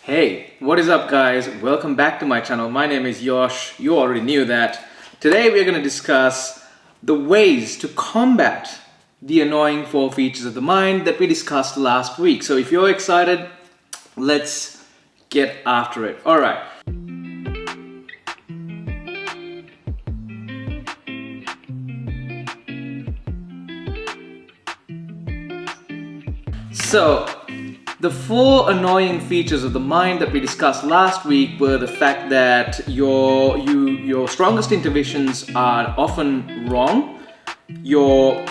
Hey, what is up guys? Welcome back to my channel. My name is Yosh. You already knew that. Today we're going to discuss the ways to combat the annoying 4 features of the mind that we discussed last week. So if you're excited, let's get after it. Alright. So, the 4 annoying features of the mind that we discussed last week were the fact that your strongest intuitions are often wrong, your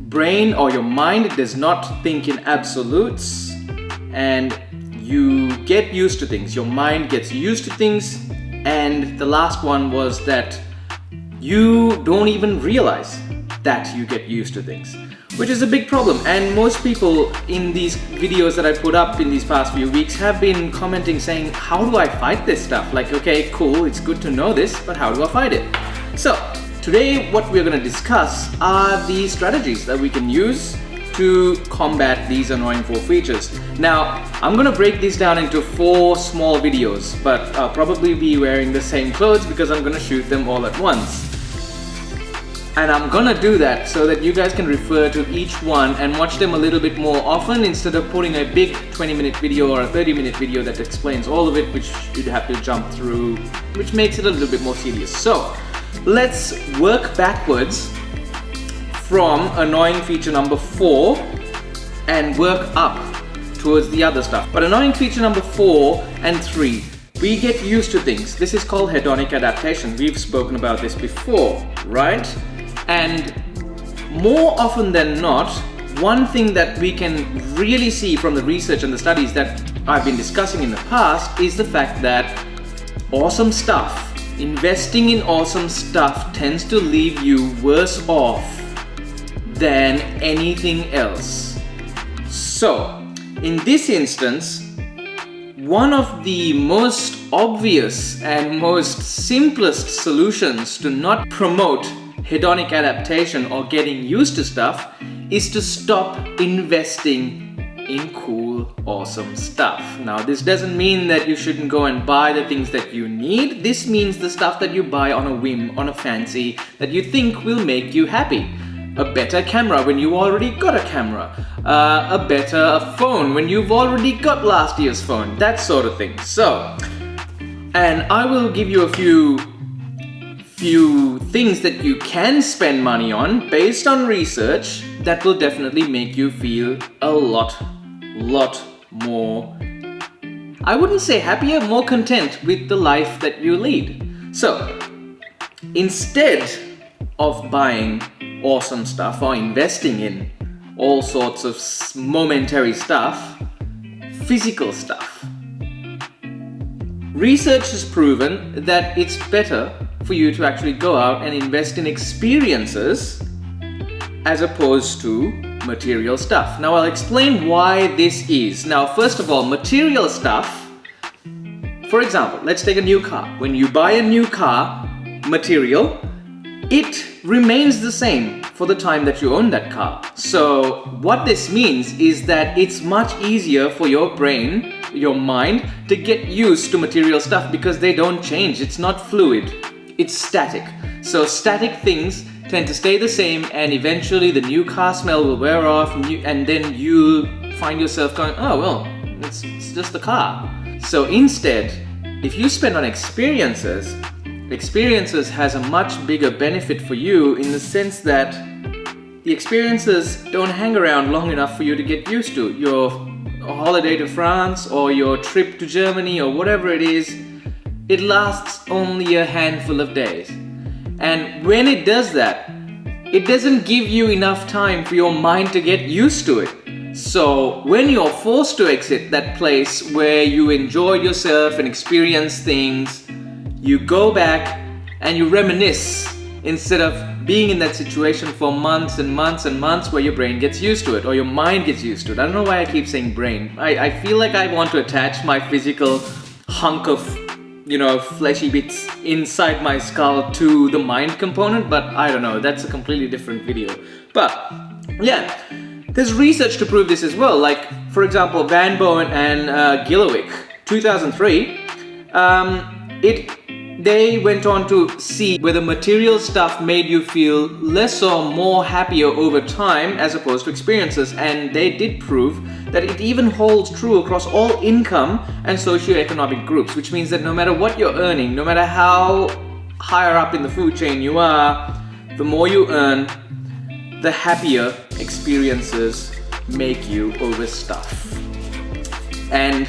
brain or your mind does not think in absolutes, and you get used to things. Your mind gets used to things, and the last one was that you don't even realize that you get used to things, which is a big problem. And most people in these videos that I put up in these past few weeks have been commenting saying, how do I fight this stuff? Like, okay, cool, it's good to know this, but how do I fight it? So today what we're going to discuss are the strategies that we can use to combat these annoying 4 features. Now, I'm going to break these down into 4 small videos, but I'll probably be wearing the same clothes because I'm going to shoot them all at once. And I'm gonna do that so that you guys can refer to each one and watch them a little bit more often instead of putting a big 20-minute video or a 30-minute video that explains all of it, which you'd have to jump through, which makes it a little bit more serious. So let's work backwards from annoying feature number 4 and work up towards the other stuff. But annoying feature number 4 and 3, we get used to things. This is called hedonic adaptation. We've spoken about this before, right? And more often than not, one thing that we can really see from the research and the studies that I've been discussing in the past is the fact that awesome stuff, investing in awesome stuff tends to leave you worse off than anything else. So, in this instance, one of the most obvious and most simplest solutions to not promote hedonic adaptation or getting used to stuff is to stop investing in cool, awesome stuff. Now, this doesn't mean that you shouldn't go and buy the things that you need. This means the stuff that you buy on a whim, on a fancy, that you think will make you happy. A better camera when you already got a camera. A better phone when you've already got last year's phone. That sort of thing. So, and I will give you a few things that you can spend money on based on research that will definitely make you feel a lot more, I wouldn't say happier, more content with the life that you lead. So, instead of buying awesome stuff or investing in all sorts of momentary stuff, physical stuff. Research has proven that it's better for you to actually go out and invest in experiences as opposed to material stuff. Now, I'll explain why this is. Now, first of all, material stuff, for example, let's take a new car. When you buy a new car, material, it remains the same for the time that you own that car. So what this means is that it's much easier for your brain, your mind, to get used to material stuff because they don't change. It's not fluid, it's static. So static things tend to stay the same, and eventually the new car smell will wear off, and then you find yourself going, oh well, it's just the car. So instead, if you spend on experiences has a much bigger benefit for you in the sense that the experiences don't hang around long enough for you to get used to. Your holiday to France or your trip to Germany or whatever it is, it lasts only a handful of days. And when it does that, it doesn't give you enough time for your mind to get used to it. So when you're forced to exit that place where you enjoyed yourself and experience things, you go back and you reminisce instead of being in that situation for months and months and months where your brain gets used to it or your mind gets used to it. I don't know why I keep saying brain. I feel like I want to attach my physical hunk of, fleshy bits inside my skull to the mind component, but I don't know, that's a completely different video. But yeah, there's research to prove this as well. Like, for example, Van Bowen and Gillowick 2003, they went on to see whether material stuff made you feel less or more happier over time as opposed to experiences, and they did prove that it even holds true across all income and socioeconomic groups, which means that no matter what you're earning, no matter how higher up in the food chain you are, the more you earn, the happier experiences make you over stuff. And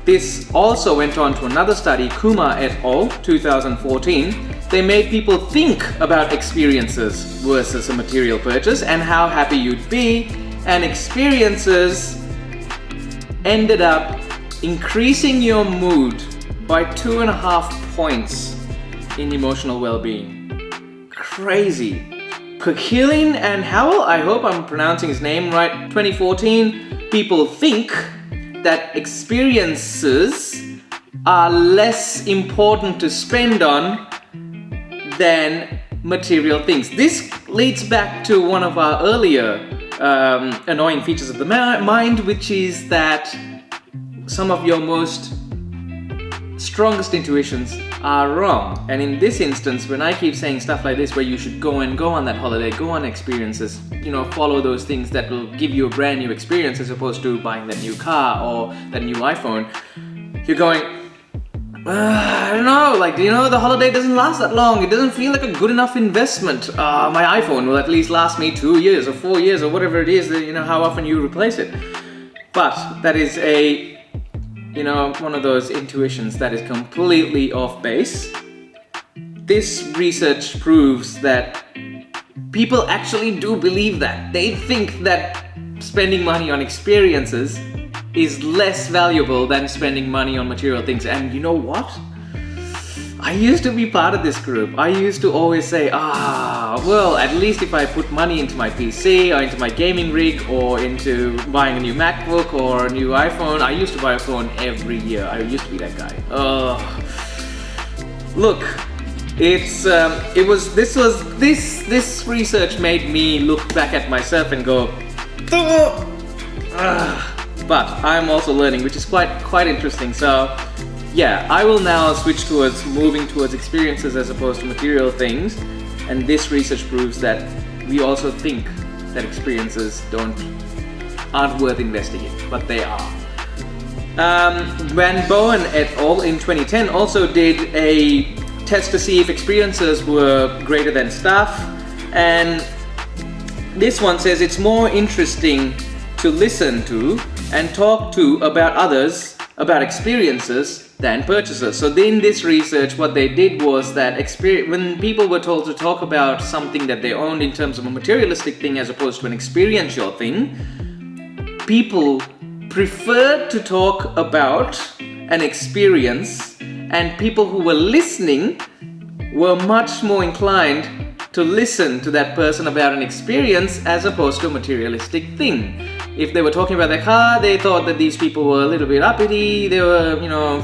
this also went on to another study, Kumar et al., 2014. They made people think about experiences versus a material purchase and how happy you'd be, and experiences ended up increasing your mood by 2.5 points in emotional well-being. Crazy. Kukilin and Howell, I hope I'm pronouncing his name right, 2014, people think that experiences are less important to spend on than material things. This leads back to one of our earlier annoying features of the mind, which is that some of your most strongest intuitions are wrong. And in this instance, when I keep saying stuff like this, where you should go on that holiday, go on experiences, follow those things that will give you a brand new experience as opposed to buying that new car or that new iPhone, you're going, I don't know, the holiday doesn't last that long. It doesn't feel like a good enough investment. My iPhone will at least last me 2 years or 4 years or whatever it is, how often you replace it. But that is one of those intuitions that is completely off base. This research proves that people actually do believe that. They think that spending money on experiences is less valuable than spending money on material things. And you know what? I used to be part of this group. I used to always say, well, at least if I put money into my PC or into my gaming rig or into buying a new MacBook or a new iPhone. I used to buy a phone every year. I used to be that guy. Look, this research made me look back at myself and go, but I'm also learning, which is quite interesting. So yeah, I will now switch towards moving towards experiences as opposed to material things. And this research proves that we also think that experiences aren't worth investing in, but they are. Van Bowen et al. In 2010 also did a test to see if experiences were greater than stuff. And this one says it's more interesting to listen to and talk to about others about experiences than purchases. So in this research, what they did was that when people were told to talk about something that they owned in terms of a materialistic thing as opposed to an experiential thing, people preferred to talk about an experience, and people who were listening were much more inclined to listen to that person about an experience as opposed to a materialistic thing. If they were talking about their car, they thought that these people were a little bit uppity, they were,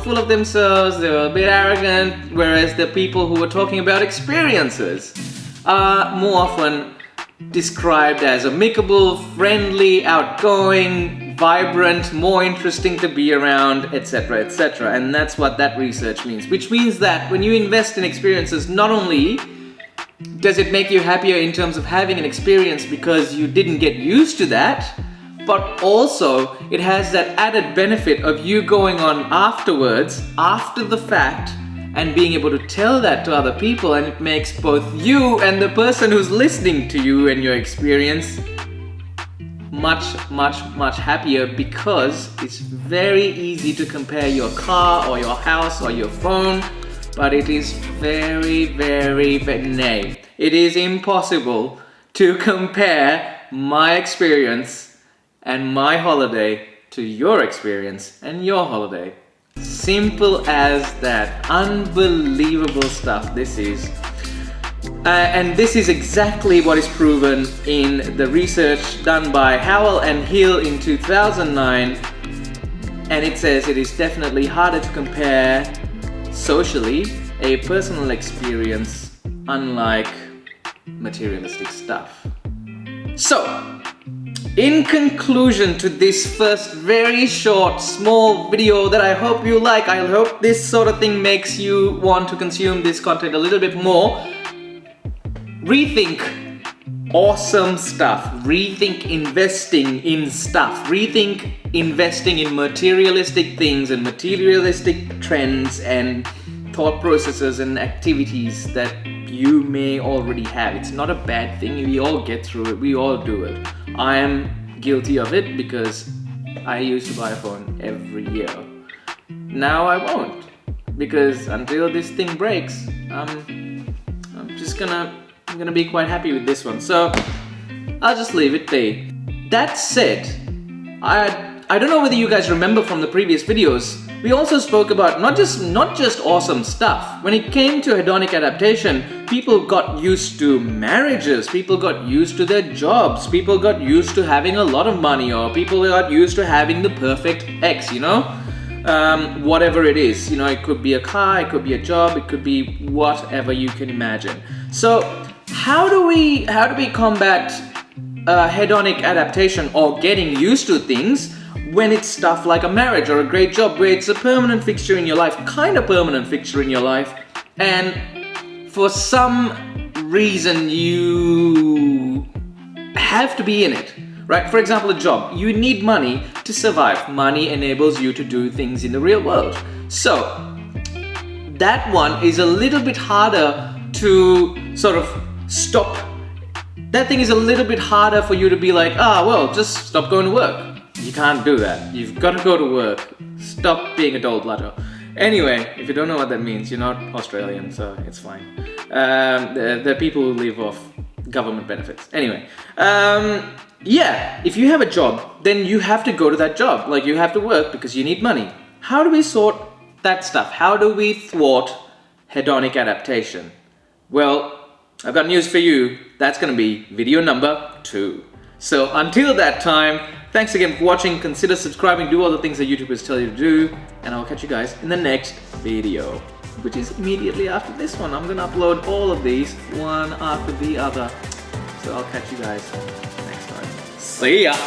full of themselves, they were a bit arrogant, whereas the people who were talking about experiences are more often described as amicable, friendly, outgoing, vibrant, more interesting to be around, etc., etc. And that's what that research means, which means that when you invest in experiences, not only does it make you happier in terms of having an experience because you didn't get used to that, but also it has that added benefit of you going on afterwards, after the fact, and being able to tell that to other people, and it makes both you and the person who's listening to you and your experience much, much, much happier, because it's very easy to compare your car or your house or your phone, but it is it is impossible to compare my experience and my holiday to your experience and your holiday. Simple as that. Unbelievable stuff this is. And this is exactly what is proven in the research done by Howell and Hill in 2009. And it says it is definitely harder to compare socially a personal experience unlike materialistic stuff. So, in conclusion to this first very short, small video that I hope you like, I hope this sort of thing makes you want to consume this content a little bit more. Rethink awesome stuff. Rethink investing in stuff. Rethink investing in materialistic things and materialistic trends and thought processes and activities that you may already have. It's not a bad thing. We all get through it. We all do it. I am guilty of it because I used to buy a phone every year. Now I won't, because until this thing breaks, I'm gonna be quite happy with this one. So I'll just leave it be. That said, I don't know whether you guys remember from the previous videos, we also spoke about not just awesome stuff. When it came to hedonic adaptation, people got used to marriages, people got used to their jobs, people got used to having a lot of money, or people got used to having the perfect ex, you know? Whatever it is, you know, it could be a car, it could be a job, it could be whatever you can imagine. So how do we combat hedonic adaptation or getting used to things when it's stuff like a marriage or a great job where it's a permanent fixture in your life, kind of permanent fixture in your life, and for some reason you have to be in it, right? For example, a job. You need money to survive. Money enables you to do things in the real world. So that one is a little bit harder to sort of stop. That thing is a little bit harder for you to be like, well, just stop going to work. You can't do that. You've got to go to work. Stop being a dole bladder. Anyway, if you don't know what that means, you're not Australian, so it's fine. They're people who live off government benefits. Anyway, yeah, if you have a job, then you have to go to that job. Like, you have to work because you need money. How do we sort that stuff? How do we thwart hedonic adaptation? Well, I've got news for you. That's going to be video number 2. So until that time, thanks again for watching. Consider subscribing, do all the things that YouTubers tell you to do, and I'll catch you guys in the next video, which is immediately after this one. I'm gonna upload all of these one after the other. So I'll catch you guys next time. See ya!